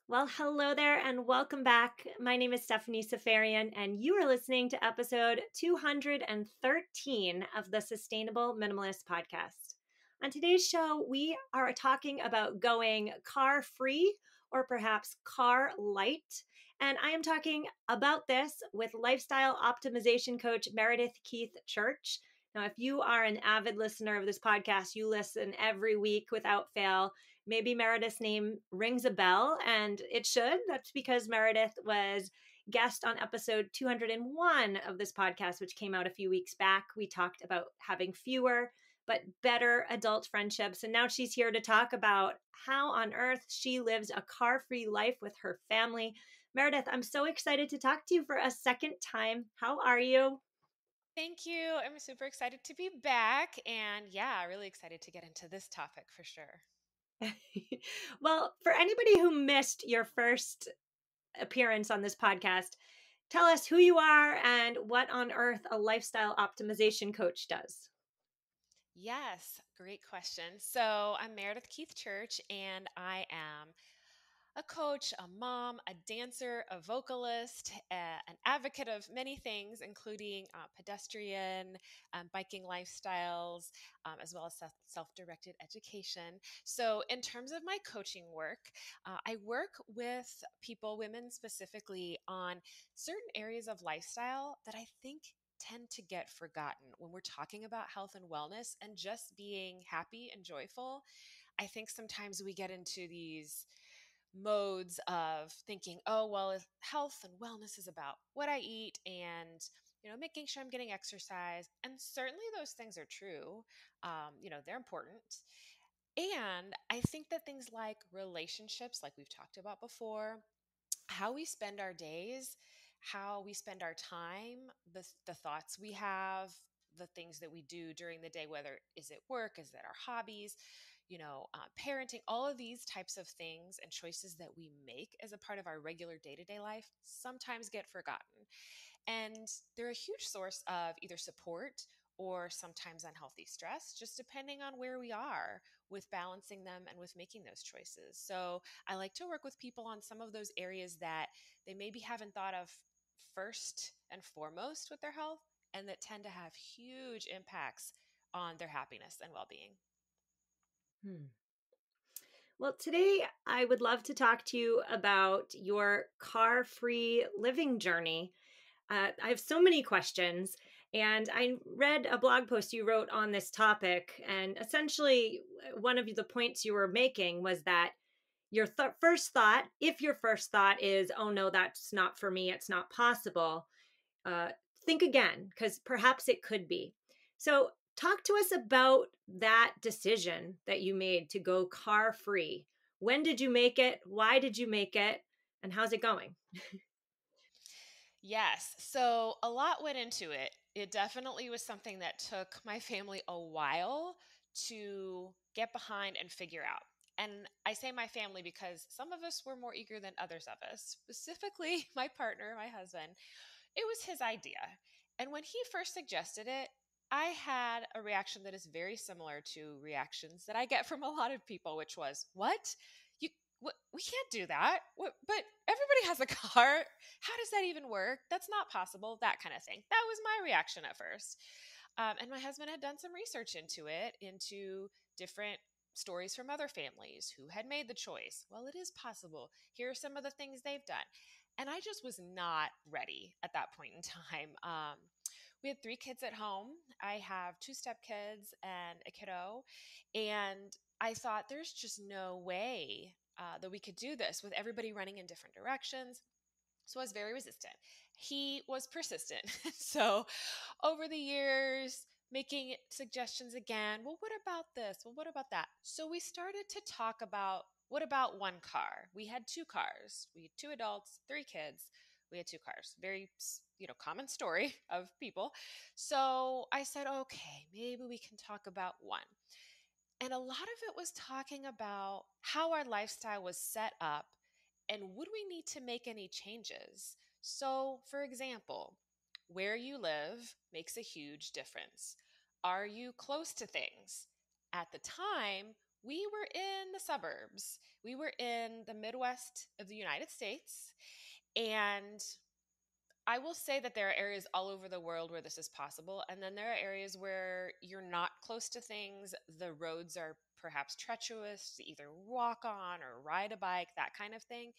Well, hello there and welcome back. My name is Stephanie Safarian, and you are listening to episode 213 of the Sustainable Minimalist Podcast. On today's show, we are talking about going car free or perhaps car light. And I am talking about this with lifestyle optimization coach Meredith Keith-Chirch. Now, if you are an avid listener of this podcast, you listen every week without fail. Maybe Meredith's name rings a bell, and it should. That's because Meredith was guest on episode 201 of this podcast, which came out a few weeks back. We talked about having fewer but better adult friendships. And now she's here to talk about how on earth she lives a car-free life with her family. Meredith, I'm so excited to talk to you for a second time. How are you? Thank you. I'm super excited to be back. And yeah, really excited to get into this topic for sure. Well, for anybody who missed your first appearance on this podcast, tell us who you are and what on earth a lifestyle optimization coach does. Yes, great question. So I'm Meredith Keith-Chirch, and I am a coach, a mom, a dancer, a vocalist, an advocate of many things, including pedestrian, biking lifestyles, as well as self directed education. So, in terms of my coaching work, I work with people, women specifically, on certain areas of lifestyle that I think tend to get forgotten when we're talking about health and wellness and just being happy and joyful. I think sometimes we get into these modes of thinking, oh, well, if health and wellness is about what I eat and making sure I'm getting exercise. And certainly those things are true. They're important. And I think that things like relationships, like we've talked about before, how we spend our days, how we spend our time, the thoughts we have, the things that we do during the day, whether is it work, is it our hobbies, parenting, all of these types of things and choices that we make as a part of our regular day-to-day life sometimes get forgotten. And they're a huge source of either support or sometimes unhealthy stress, just depending on where we are with balancing them and with making those choices. So I like to work with people on some of those areas that they maybe haven't thought of first and foremost with their health, and that tend to have huge impacts on their happiness and well-being. Hmm. Well, today I would love to talk to you about your car free living journey. I have so many questions, and I read a blog post you wrote on this topic. And essentially, one of the points you were making was that your first thought, if your first thought is, oh no, that's not for me, it's not possible, uh, think again, because perhaps it could be. So, talk to us about that decision that you made to go car free. When did you make it? Why did you make it? And how's it going? Yes. So a lot went into it. It definitely was something that took my family a while to get behind and figure out. And I say my family because some of us were more eager than others of us. Specifically, my partner, my husband, it was his idea. And when he first suggested it, I had a reaction that is very similar to reactions that I get from a lot of people, which was, "What? You we can't do that. But everybody has a car. How does that even work? That's not possible." That kind of thing. That was my reaction at first. And my husband had done some research into it, into different stories from other families who had made the choice. Well, it is possible. Here are some of the things they've done. And I just was not ready at that point in time. We had three kids at home. I have two stepkids and a kiddo. And I thought there's just no way that we could do this with everybody running in different directions. So I was very resistant. He was persistent. So over the years, making suggestions again. Well, what about this? Well, what about that? So we started to talk about, what about one car? We had two cars. We had two adults, three kids. We had two cars. Very, common story of people. So I said, okay, maybe we can talk about one. And a lot of it was talking about how our lifestyle was set up and would we need to make any changes. So, for example, where you live makes a huge difference. Are you close to things? At the time, we were in the suburbs. We were in the Midwest of the United States. And I will say that there are areas all over the world where this is possible. And then there are areas where you're not close to things. The roads are perhaps treacherous to either walk on or ride a bike, that kind of thing.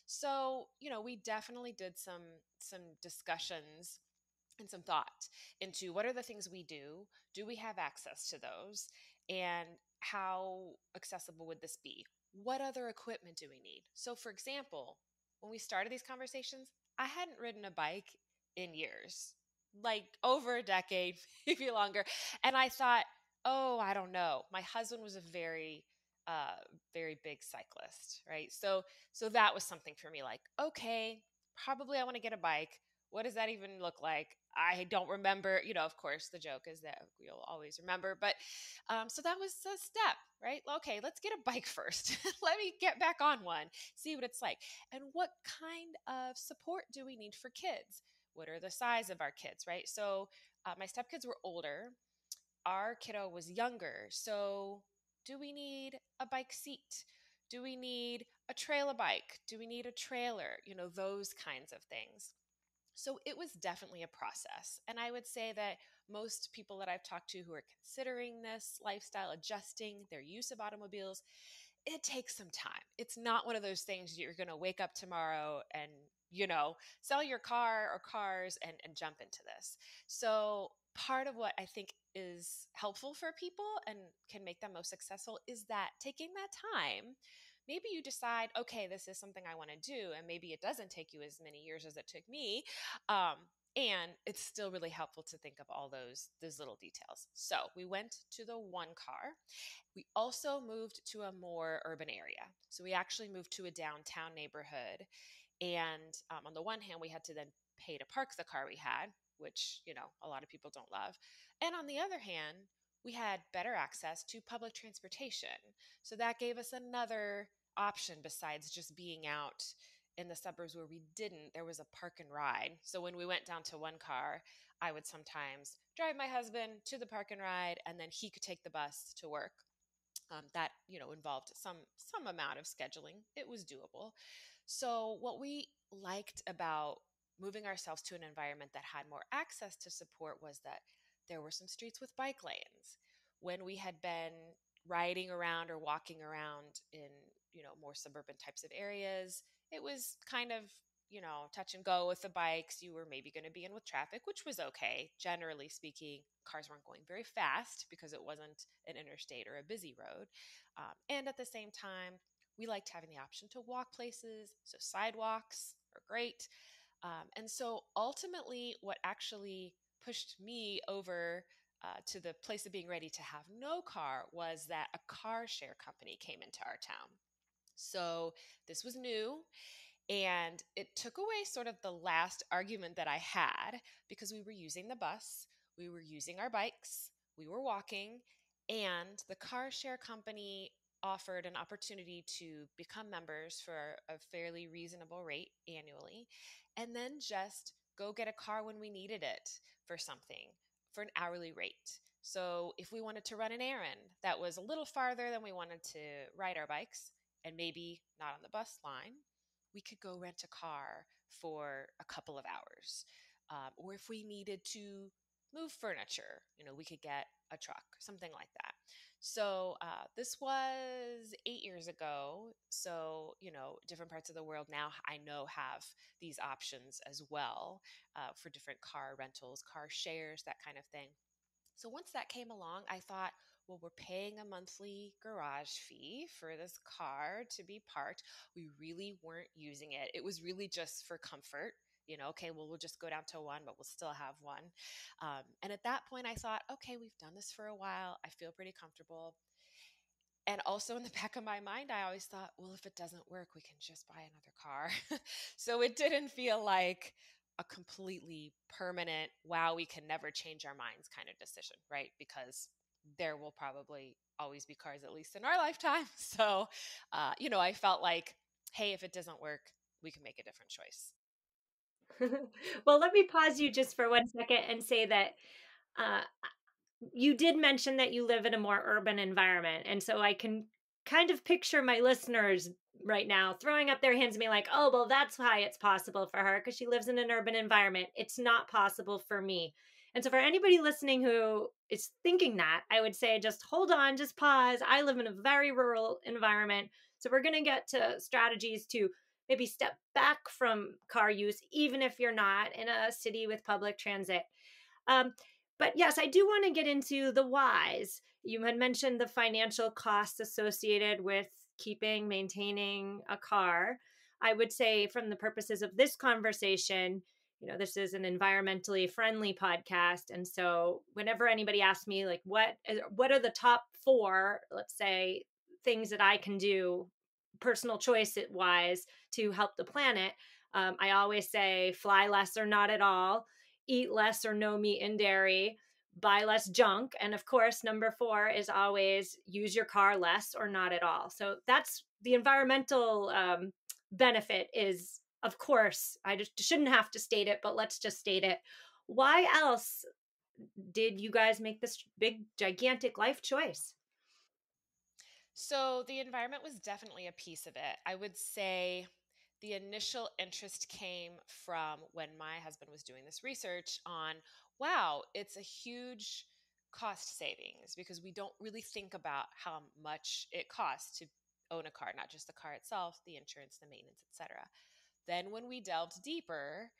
So, we definitely did some discussions and some thought into what are the things we do? Do we have access to those? And how accessible would this be? What other equipment do we need? So, for example, when we started these conversations, I hadn't ridden a bike in years, like over a decade, maybe longer. And I thought, oh, I don't know. My husband was a uh, very big cyclist, right? So that was something for me. Like, okay, probably I want to get a bike. What does that even look like? I don't remember. Of course, the joke is that you'll always remember. But so that was a step, right? Okay, let's get a bike first. Let me get back on one, see what it's like. And what kind of support do we need for kids? What are the size of our kids, right? So my stepkids were older. Our kiddo was younger. So do we need a bike seat? Do we need a trailer bike? Do we need a trailer? Those kinds of things. So it was definitely a process. And I would say that most people that I've talked to who are considering this lifestyle, adjusting their use of automobiles, it takes some time. It's not one of those things you're going to wake up tomorrow and, sell your car or cars and jump into this. So part of what I think is helpful for people and can make them most successful is that taking that time. Maybe you decide, okay, this is something I want to do, and maybe it doesn't take you as many years as it took me. Um, and it's still really helpful to think of all those little details. So we went to the one car. We also moved to a more urban area. So we actually moved to a downtown neighborhood. And on the one hand, we had to then pay to park the car we had, which, a lot of people don't love. And on the other hand, we had better access to public transportation. So that gave us another option besides just being out in the suburbs where we didn't. There was a park and ride. So when we went down to one car, I would sometimes drive my husband to the park and ride, and then he could take the bus to work. That involved some amount of scheduling. It was doable. So what we liked about moving ourselves to an environment that had more access to support was that there were some streets with bike lanes. When we had been riding around or walking around in more suburban types of areas, it was kind of touch and go with the bikes. You were maybe going to be in with traffic, which was okay. Generally speaking, cars weren't going very fast because it wasn't an interstate or a busy road. And at the same time, we liked having the option to walk places. So sidewalks are great. And so ultimately, what actually pushed me over to the place of being ready to have no car was that a car share company came into our town. So this was new. And it took away sort of the last argument that I had because we were using the bus, we were using our bikes, we were walking, and the car share company offered an opportunity to become members for a fairly reasonable rate annually, and then just go get a car when we needed it for something for an hourly rate. So if we wanted to run an errand that was a little farther than we wanted to ride our bikes, and maybe not on the bus line, we could go rent a car for a couple of hours. Or if we needed to move furniture, we could get a truck, something like that. So this was 8 years ago. So, different parts of the world now I know have these options as well for different car rentals, car shares, that kind of thing. So once that came along, I thought, well, we're paying a monthly garage fee for this car to be parked. We really weren't using it. It was really just for comfort. Okay, well, we'll just go down to one, but we'll still have one. And at that point, I thought, okay, we've done this for a while. I feel pretty comfortable. And also in the back of my mind, I always thought, well, if it doesn't work, we can just buy another car. So it didn't feel like a completely permanent, wow, we can never change our minds kind of decision, right? Because there will probably always be cars, at least in our lifetime. So, I felt like, hey, if it doesn't work, we can make a different choice. Well, let me pause you just for 1 second and say that uh, you did mention that you live in a more urban environment. And so I can kind of picture my listeners right now throwing up their hands and being like, oh, well, that's why it's possible for her because she lives in an urban environment. It's not possible for me. And so, for anybody listening who is thinking that, I would say just hold on, just pause. I live in a very rural environment. So, we're going to get to strategies to maybe step back from car use, even if you're not in a city with public transit. Um, but yes, I do want to get into the whys. You had mentioned the financial costs associated with keeping, maintaining a car. I would say, from the purposes of this conversation, this is an environmentally friendly podcast. And so whenever anybody asks me, like, what are the top four, let's say, things that I can do personal choice wise to help the planet, I always say fly less or not at all, eat less or no meat and dairy, buy less junk. And of course, number four is always use your car less or not at all. So that's the environmental benefit is, of course, I just shouldn't have to state it, but let's just state it. Why else did you guys make this big, gigantic life choice? So the environment was definitely a piece of it. I would say the initial interest came from when my husband was doing this research on, wow, it's a huge cost savings because we don't really think about how much it costs to own a car, not just the car itself, the insurance, the maintenance, etc. Then when we delved deeper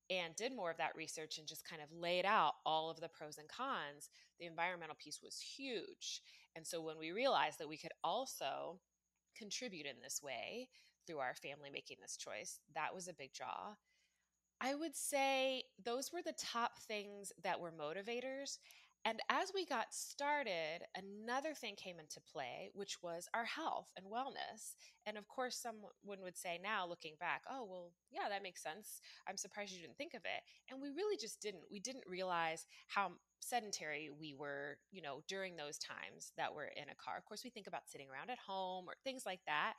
and did more of that research and just kind of laid out all of the pros and cons, the environmental piece was huge. And so when we realized that we could also contribute in this way through our family making this choice, that was a big draw. I would say those were the top things that were motivators. And as we got started, another thing came into play, which was our health and wellness. And of course, someone would say now, looking back, oh, well, yeah, that makes sense. I'm surprised you didn't think of it. And we really just didn't. We didn't realize how sedentary we were, during those times that we're in a car. Of course, we think about sitting around at home or things like that.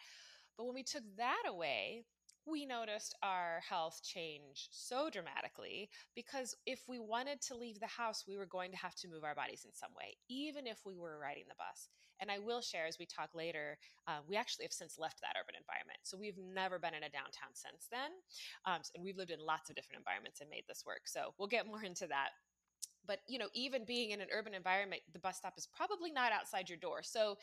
But when we took that away, we noticed our health change so dramatically because if we wanted to leave the house, we were going to have to move our bodies in some way, even if we were riding the bus. And I will share as we talk later, we actually have since left that urban environment. So we've never been in a downtown since then. And we've lived in lots of different environments and made this work. So we'll get more into that. But even being in an urban environment, the bus stop is probably not outside your door. So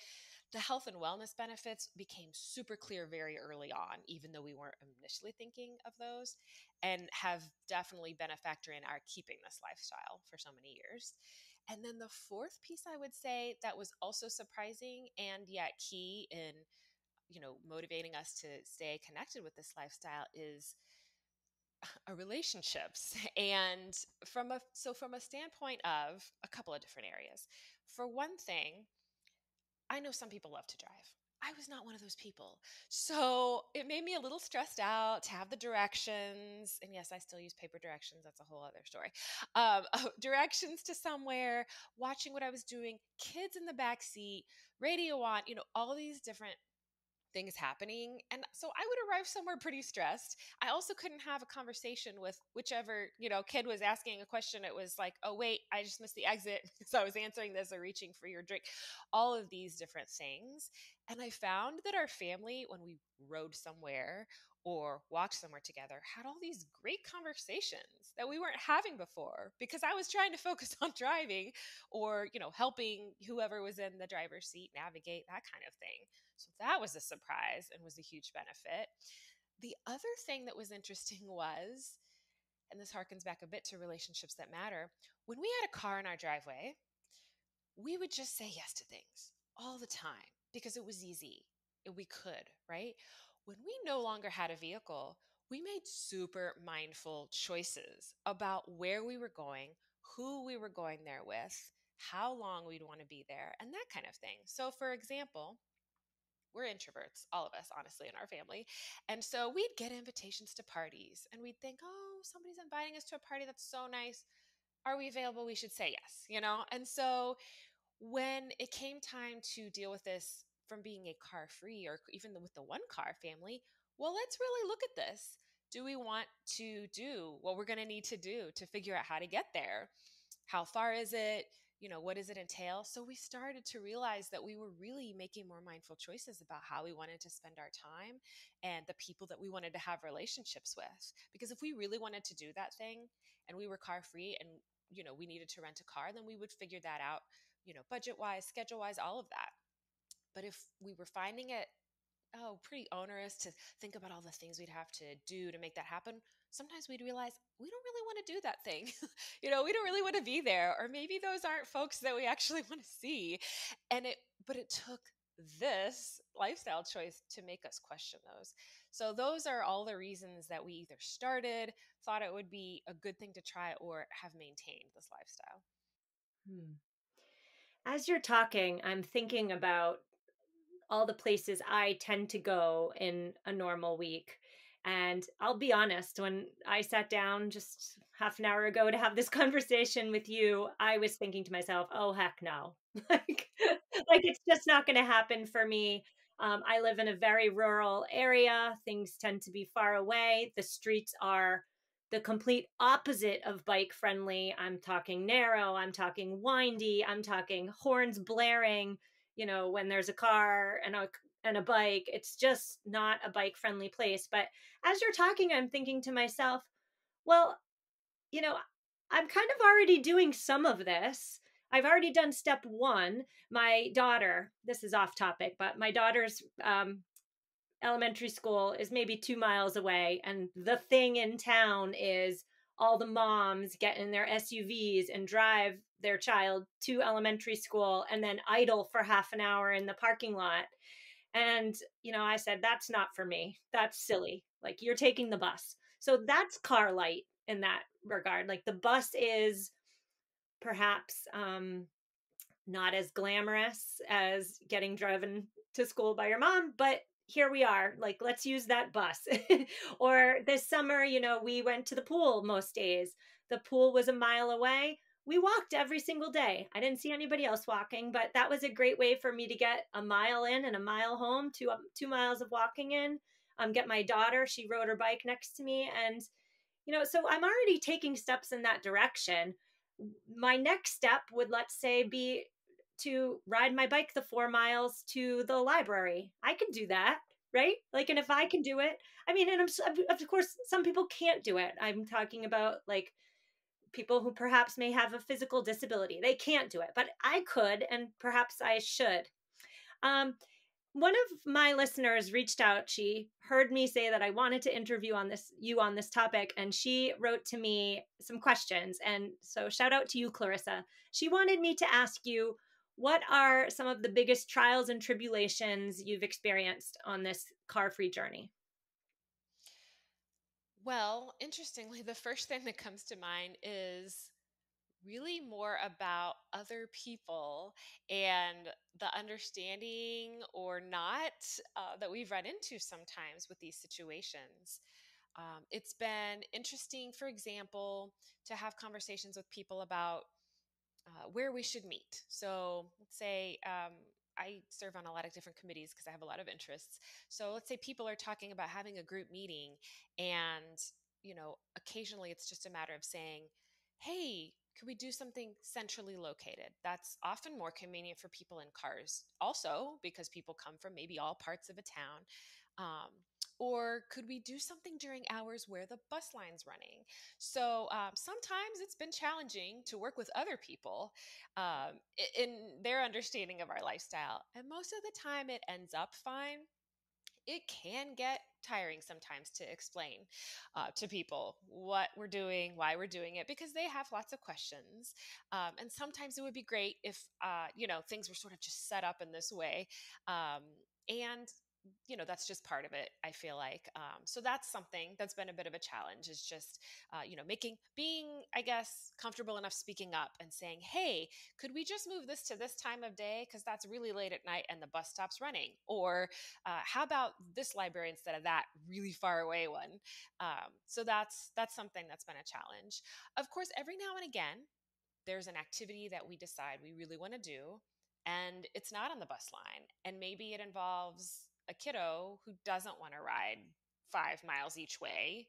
the health and wellness benefits became super clear very early on, even though we weren't initially thinking of those, and have definitely been a factor in our keeping this lifestyle for so many years. And then the fourth piece I would say that was also surprising and yet key in, motivating us to stay connected with this lifestyle is our relationships. And from a standpoint of a couple of different areas. For one thing, I know some people love to drive. I was not one of those people. So it made me a little stressed out to have the directions. And yes, I still use paper directions. That's a whole other story. Directions to somewhere, watching what I was doing, kids in the back seat, radio on, all these different things happening. And so I would arrive somewhere pretty stressed. I also couldn't have a conversation with whichever, kid was asking a question. It was like, oh, wait, I just missed the exit. So I was answering this or reaching for your drink, all of these different things. And I found that our family, when we rode somewhere or walked somewhere together, had all these great conversations that we weren't having before because I was trying to focus on driving or, helping whoever was in the driver's seat navigate, that kind of thing. So that was a surprise and was a huge benefit. The other thing that was interesting was, and this harkens back a bit to relationships that matter, when we had a car in our driveway, we would just say yes to things all the time because it was easy and we could, right? When we no longer had a vehicle, we made super mindful choices about where we were going, who we were going there with, how long we'd want to be there, and that kind of thing. So, for example, we're introverts, all of us, honestly, in our family. And so we'd get invitations to parties and we'd think, oh, somebody's inviting us to a party. That's so nice. Are we available? We should say yes. And so when it came time to deal with this from being a car free or even with the one car family, well, let's really look at this. Do we want to do what we're going to need to do to figure out how to get there? How far is it? what does it entail? So we started to realize that we were really making more mindful choices about how we wanted to spend our time and the people that we wanted to have relationships with. Because if we really wanted to do that thing and we were car free and, we needed to rent a car, then we would figure that out, budget wise, schedule wise, all of that. But if we were finding it pretty onerous to think about all the things we'd have to do to make that happen, sometimes we'd realize we don't really want to do that thing. We don't really want to be there, or maybe those aren't folks that we actually want to see. But it took this lifestyle choice to make us question those. So those are all the reasons that we either started, thought it would be a good thing to try, or have maintained this lifestyle. Hmm. As you're talking, I'm thinking about all the places I tend to go in a normal week. And I'll be honest, when I sat down just half an hour ago to have this conversation with you, I was thinking to myself, oh, heck no. like, like it's just not going to happen for me. I live in a very rural area. Things tend to be far away. The streets are the complete opposite of bike friendly. I'm talking narrow, I'm talking windy, I'm talking horns blaring, when there's a car and a bike. It's just not a bike friendly place. But as you're talking, I'm thinking to myself, well, you know, I'm kind of already doing some of this. I've already done step one. My daughter, this is off topic, but my daughter's elementary school is maybe 2 miles away. And the thing in town is all the moms get in their SUVs and drive their child to elementary school and then idle for half an hour in the parking lot. And, I said, that's not for me. That's silly. Like, you're taking the bus. So that's car light in that regard. Like, the bus is perhaps not as glamorous as getting driven to school by your mom, but here we are. Like, let's use that bus. Or this summer, we went to the pool most days. The pool was a mile away. We walked every single day. I didn't see anybody else walking, but that was a great way for me to get a mile in and a mile home, 2 miles of walking in. Get my daughter, she rode her bike next to me. And, so I'm already taking steps in that direction. My next step would, let's say, be to ride my bike the 4 miles to the library. I could do that, right? Like, and if I can do it, I mean, and of course, some people can't do it. I'm talking about like people who perhaps may have a physical disability. They can't do it, but I could, and perhaps I should. Um, One of my listeners reached out. She heard me say that I wanted to interview you on this topic, and she wrote to me some questions. And so shout out to you, Clarissa. She wanted me to ask you, what are some of the biggest trials and tribulations you've experienced on this car-free journey? Well, interestingly, the first thing that comes to mind is really more about other people and the understanding or not that we've run into sometimes with these situations. It's been interesting, for example, to have conversations with people about where we should meet. So let's say I serve on a lot of different committees because I have a lot of interests. So let's say people are talking about having a group meeting, and occasionally it's just a matter of saying, "Hey, could we do something centrally located?" That's often more convenient for people in cars, also because people come from maybe all parts of a town. Um, or could we do something during hours where the bus line's running? So sometimes it's been challenging to work with other people in their understanding of our lifestyle. And most of the time it ends up fine. It can get tiring sometimes to explain to people what we're doing, why we're doing it, because they have lots of questions. And sometimes it would be great if, things were sort of just set up in this way. And that's just part of it, I feel like. So that's something that's been a bit of a challenge, is just being, I guess, comfortable enough speaking up and saying, "Hey, could we just move this to this time of day, because that's really late at night and the bus stop's running?" Or how about this library instead of that really far away one? So that's something that's been a challenge. Of course, every now and again there's an activity that we decide we really want to do, and it's not on the bus line, and maybe it involves a kiddo who doesn't want to ride 5 miles each way,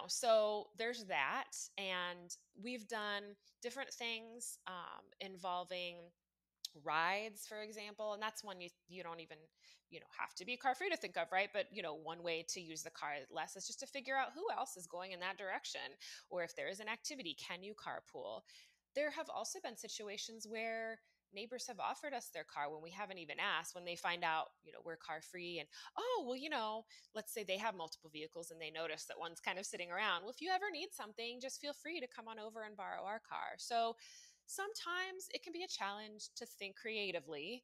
so there's that. And we've done different things involving rides, for example, and that's one you don't even have to be car free to think of, right? But one way to use the car less is just to figure out who else is going in that direction, or if there is an activity, can you carpool? There have also been situations where neighbors have offered us their car when we haven't even asked, when they find out we're car free. And oh well, let's say they have multiple vehicles and they notice that one's kind of sitting around. Well, if you ever need something, just feel free to come on over and borrow our car. So sometimes it can be a challenge to think creatively.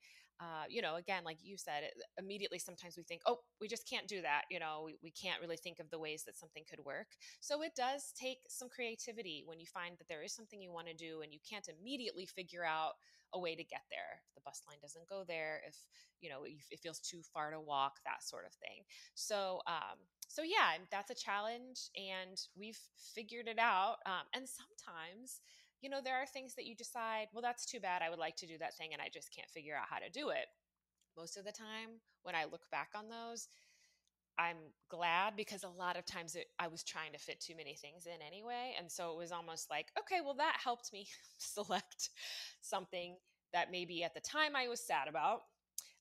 Again, like you said, immediately sometimes we think, oh, we just can't do that. We can't really think of the ways that something could work. So it does take some creativity when you find that there is something you want to do and you can't immediately figure out a way to get there. If the bus line doesn't go there, if it feels too far to walk, that sort of thing. So yeah, that's a challenge, and we've figured it out. And sometimes there are things that you decide, well, that's too bad. I would like to do that thing and I just can't figure out how to do it. Most of the time, when I look back on those, I'm glad, because a lot of times I was trying to fit too many things in anyway. And so it was almost like, okay, well, that helped me select something that maybe at the time I was sad about.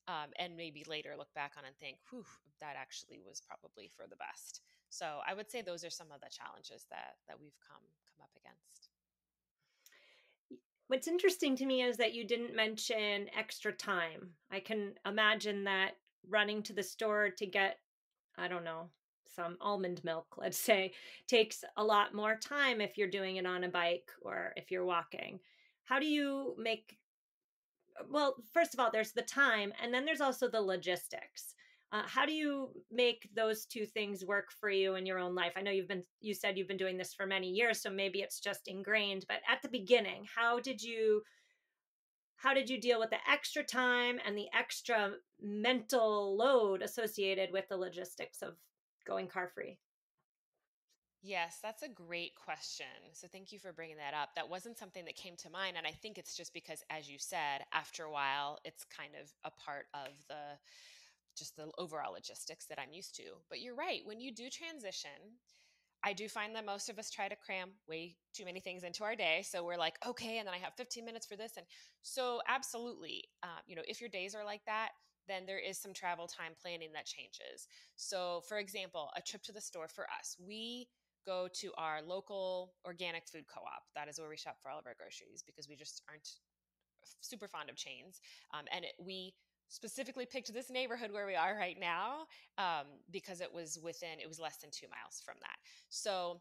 And maybe later look back on and think, whew, that actually was probably for the best. So I would say those are some of the challenges that we've come up against. What's interesting to me is that you didn't mention extra time. I can imagine that running to the store to get, I don't know, some almond milk, let's say, takes a lot more time if you're doing it on a bike or if you're walking. How do you make, well, first of all, there's the time, and then there's also the logistics. How do you make those two things work for you in your own life? I know you said you've been doing this for many years, so maybe it's just ingrained, but at the beginning, how did you deal with the extra time and the extra mental load associated with the logistics of going car free? Yes, that's a great question. So thank you for bringing that up. That wasn't something that came to mind. And I think it's just because, as you said, after a while, it's kind of a part of the overall logistics that I'm used to. But you're right. When you do transition, I do find that most of us try to cram way too many things into our day. So we're like, okay, and then I have 15 minutes for this. And so, absolutely, if your days are like that, then there is some travel time planning that changes. So, for example, a trip to the store for us, we go to our local organic food co op. That is where we shop for all of our groceries, because we just aren't super fond of chains. We specifically picked this neighborhood where we are right now, because it was less than 2 miles from that. So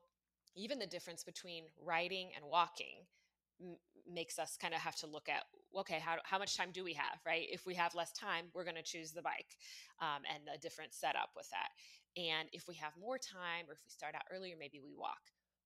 even the difference between riding and walking m- makes us kind of have to look at, okay, how much time do we have, right? If we have less time, we're going to choose the bike, and a different setup with that. And if we have more time, or if we start out earlier, maybe we walk.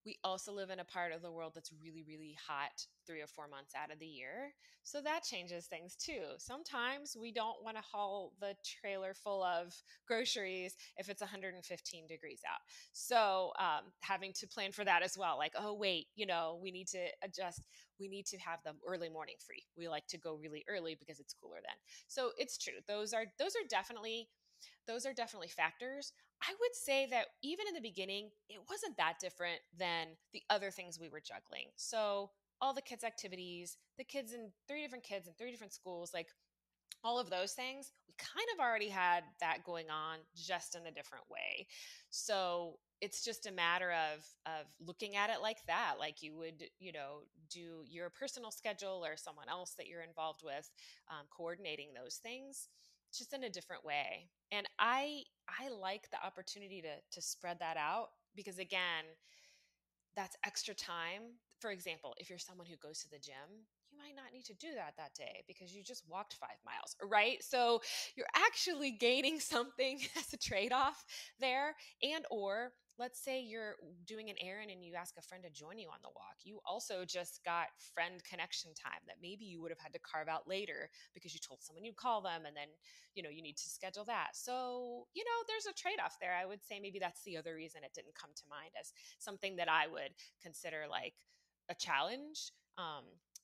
We also live in a part of the world that's really, really hot 3 or 4 months out of the year. So that changes things too. Sometimes we don't want to haul the trailer full of groceries if it's 115 degrees out. So having to plan for that as well. Like, oh, wait, we need to adjust. We need to have the early morning free. We like to go really early because it's cooler then. So it's true. Those are definitely factors. I would say that even in the beginning, it wasn't that different than the other things we were juggling. So all the kids' activities, the kids in three different schools, like all of those things, we kind of already had that going on, just in a different way. So it's just a matter of looking at it like that, like you would, do your personal schedule or someone else that you're involved with, coordinating those things just in a different way. And I like the opportunity to spread that out, because again, that's extra time. For example, if you're someone who goes to the gym, you might not need to do that day because you just walked 5 miles, right? So you're actually gaining something as a trade-off there. And or let's say you're doing an errand and you ask a friend to join you on the walk. You also just got friend connection time that maybe you would have had to carve out later because you told someone you'd call them, and then you need to schedule that. So there's a trade-off there. I would say maybe that's the other reason it didn't come to mind as something that I would consider like a challenge.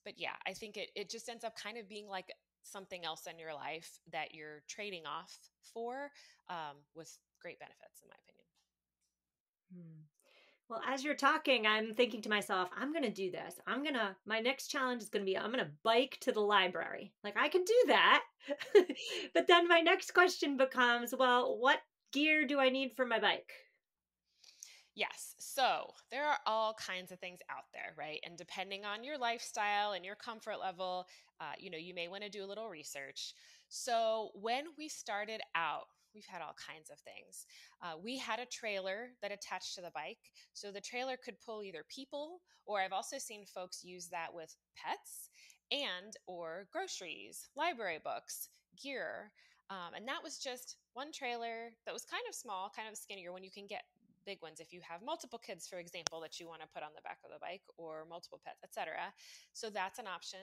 But yeah, I think it just ends up kind of being like something else in your life that you're trading off for, with great benefits, in my opinion. Hmm. Well, as you're talking, I'm thinking to myself, I'm going to do this. My next challenge is going to be, I'm going to bike to the library. Like, I can do that. But then my next question becomes, well, what gear do I need for my bike? Yes. So there are all kinds of things out there, right? And depending on your lifestyle and your comfort level, you may want to do a little research. So when we started out, we've had all kinds of things. We had a trailer that attached to the bike. So the trailer could pull either people, or I've also seen folks use that with pets and or groceries, library books, gear. And that was just one trailer that was kind of small, kind of skinnier when you can get big ones if you have multiple kids, for example, that you want to put on the back of the bike or multiple pets, etc. So that's an option.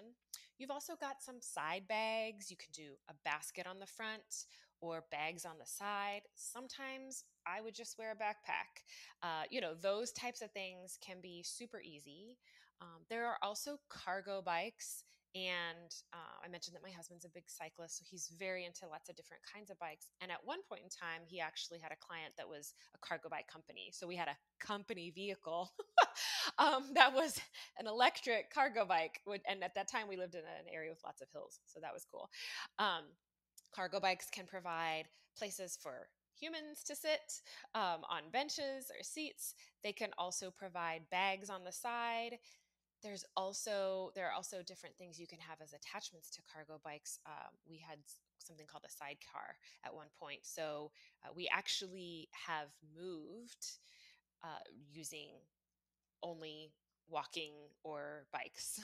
You've also got some side bags. You can do a basket on the front or bags on the side. Sometimes I would just wear a backpack. Those types of things can be super easy. There are also cargo bikes. And I mentioned that my husband's a big cyclist, so he's very into lots of different kinds of bikes. And at one point in time, he actually had a client that was a cargo bike company. So we had a company vehicle that was an electric cargo bike. And at that time, we lived in an area with lots of hills. So that was cool. Um, Cargo bikes can provide places for humans to sit on benches or seats. They can also provide bags on the side. There are also different things you can have as attachments to cargo bikes. We had something called a sidecar at one point, so we actually have moved using only walking or bikes.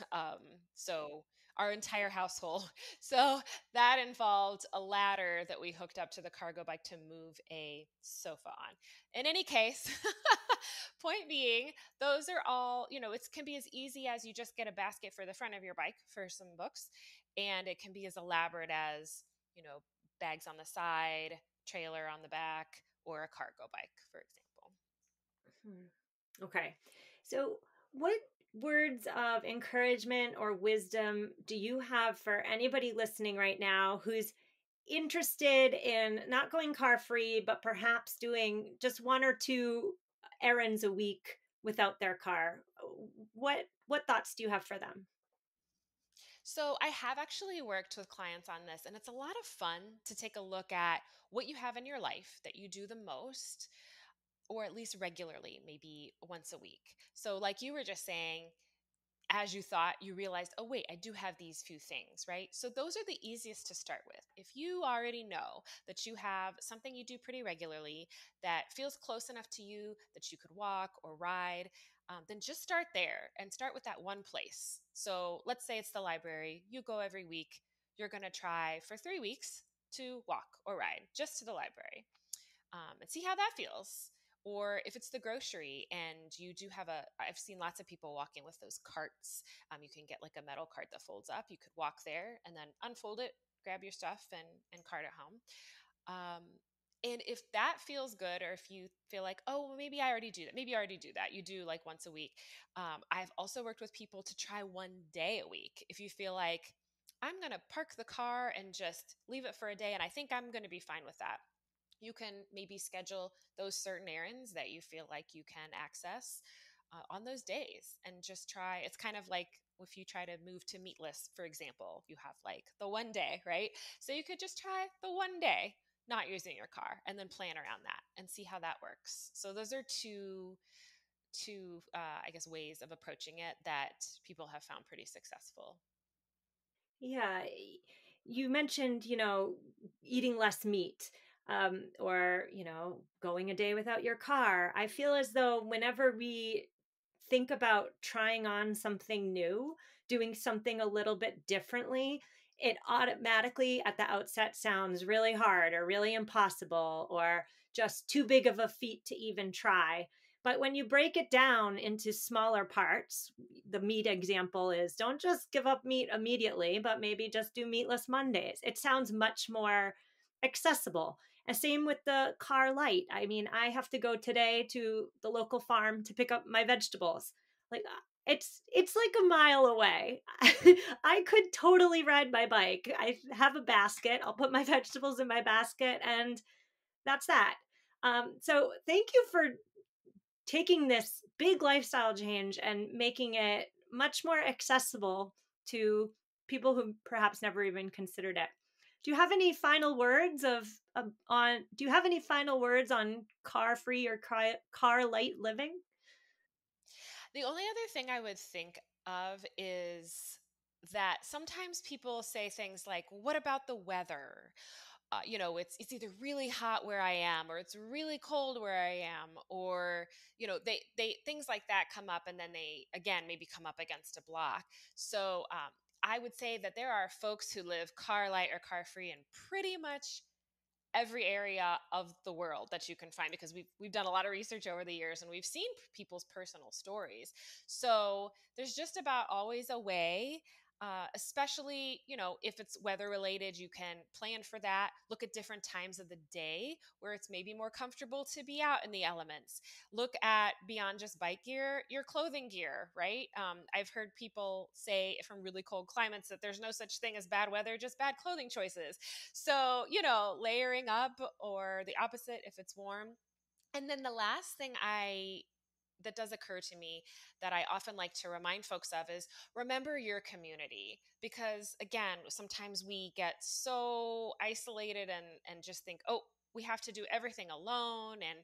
So our entire household. So that involved a ladder that we hooked up to the cargo bike to move a sofa on. In any case, point being, those are all, it can be as easy as you just get a basket for the front of your bike for some books. And it can be as elaborate as, bags on the side, trailer on the back, or a cargo bike, for example. Hmm. Okay. So, what words of encouragement or wisdom do you have for anybody listening right now who's interested in not going car free, but perhaps doing just one or two errands a week without their car? What thoughts do you have for them? So, I have actually worked with clients on this, and it's a lot of fun to take a look at what you have in your life that you do the most, or at least regularly, maybe once a week. So, like you were just saying, as you thought, you realized, oh, wait, I do have these few things, right? So those are the easiest to start with. If you already know that you have something you do pretty regularly that feels close enough to you that you could walk or ride, then just start there and start with that one place. So let's say it's the library. You go every week. You're going to try for 3 weeks to walk or ride just to the library, and see how that feels. Or if it's the grocery and you do have I've seen lots of people walking with those carts. You can get like a metal cart that folds up. You could walk there and then unfold it, grab your stuff, and cart it home. Um, and if that feels good, or if you feel like, oh, well, maybe I already do that. Maybe you already do that. You do like once a week. I've also worked with people to try one day a week. If you feel like, I'm going to park the car and just leave it for a day, and I think I'm going to be fine with that, you can maybe schedule those certain errands that you feel like you can access on those days and just try. It's kind of like if you try to move to meatless, for example, you have like the one day, right? So you could just try the one day not using your car and then plan around that and see how that works. So those are two I guess ways of approaching it that people have found pretty successful. Yeah, you mentioned, eating less meat, or, going a day without your car. I feel as though whenever we think about trying on something new, doing something a little bit differently, it automatically at the outset sounds really hard or really impossible or just too big of a feat to even try. But when you break it down into smaller parts, the meat example is don't just give up meat immediately, but maybe just do meatless Mondays. It sounds much more accessible. And same with the car light. I mean, I have to go today to the local farm to pick up my vegetables. Like it's like a mile away. I could totally ride my bike. I have a basket. I'll put my vegetables in my basket and that's that. So thank you for taking this big lifestyle change and making it much more accessible to people who perhaps never even considered it. Do you have any final words on do you have any final words on car free or car light living? The only other thing I would think of is that sometimes people say things like, "What about the weather?" It's either really hot where I am, or it's really cold where I am, or they things like that come up, and then they again maybe come up against a block. So I would say that there are folks who live car light or car free in pretty much every area of the world that you can find, because we've done a lot of research over the years, and we've seen people's personal stories. So there's just about always a way, especially if it's weather related. You can plan for that, look at different times of the day where it's maybe more comfortable to be out in the elements. Look at, beyond just bike gear, your clothing gear, right? I've heard people say from really cold climates that there's no such thing as bad weather, just bad clothing choices. So, layering up, or the opposite if it's warm. And then the last thing I that does occur to me that I often like to remind folks of is, remember your community, because again, sometimes we get so isolated and just think, oh, we have to do everything alone, and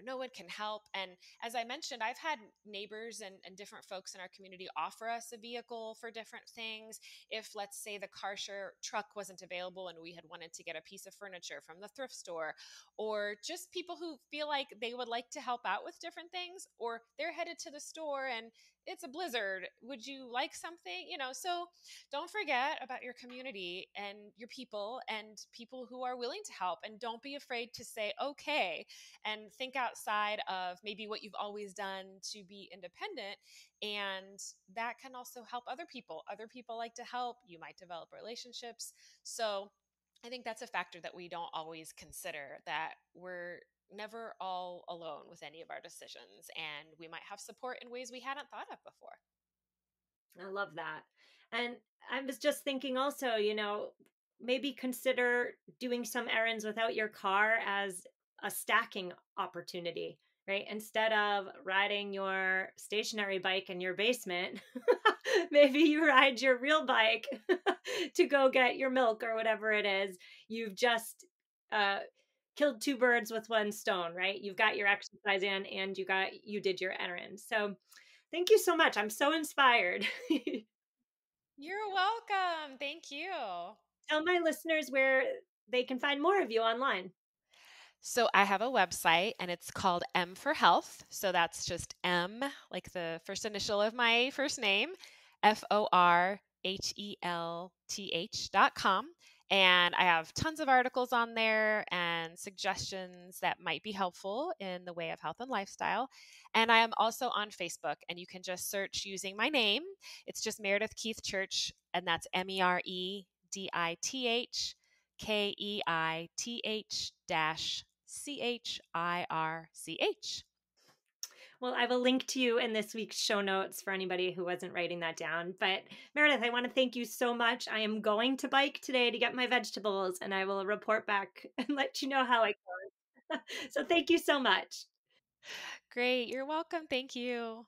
no one can help. And as I mentioned, I've had neighbors and different folks in our community offer us a vehicle for different things. If, let's say, the car share truck wasn't available and we had wanted to get a piece of furniture from the thrift store, or just people who feel like they would like to help out with different things, or they're headed to the store and it's a blizzard, would you like something? So don't forget about your community and your people, and people who are willing to help, and don't be afraid to say okay, and think outside of maybe what you've always done to be independent. And that can also help other people like to help, you might develop relationships. So I think that's a factor that we don't always consider, that we're never all alone with any of our decisions, and we might have support in ways we hadn't thought of before. I love that. And I was just thinking also, maybe consider doing some errands without your car as a stacking opportunity, right? Instead of riding your stationary bike in your basement, maybe you ride your real bike to go get your milk or whatever it is. You've just uh, killed two birds with one stone, right? You've got your exercise in, and you did your errands. So thank you so much. I'm so inspired. You're welcome. Thank you. Tell my listeners where they can find more of you online. So I have a website, and it's called M for Health. So that's just M, like the first initial of my first name, forhelth.com. And I have tons of articles on there and suggestions that might be helpful in the way of health and lifestyle. And I am also on Facebook, and you can just search using my name. It's just Meredith Keith-Chirch, and that's MEREDITH-CHIRCH. Well, I will link to you in this week's show notes for anybody who wasn't writing that down. But Meredith, I want to thank you so much. I am going to bike today to get my vegetables, and I will report back and let you know how I go. So thank you so much. Great. You're welcome. Thank you.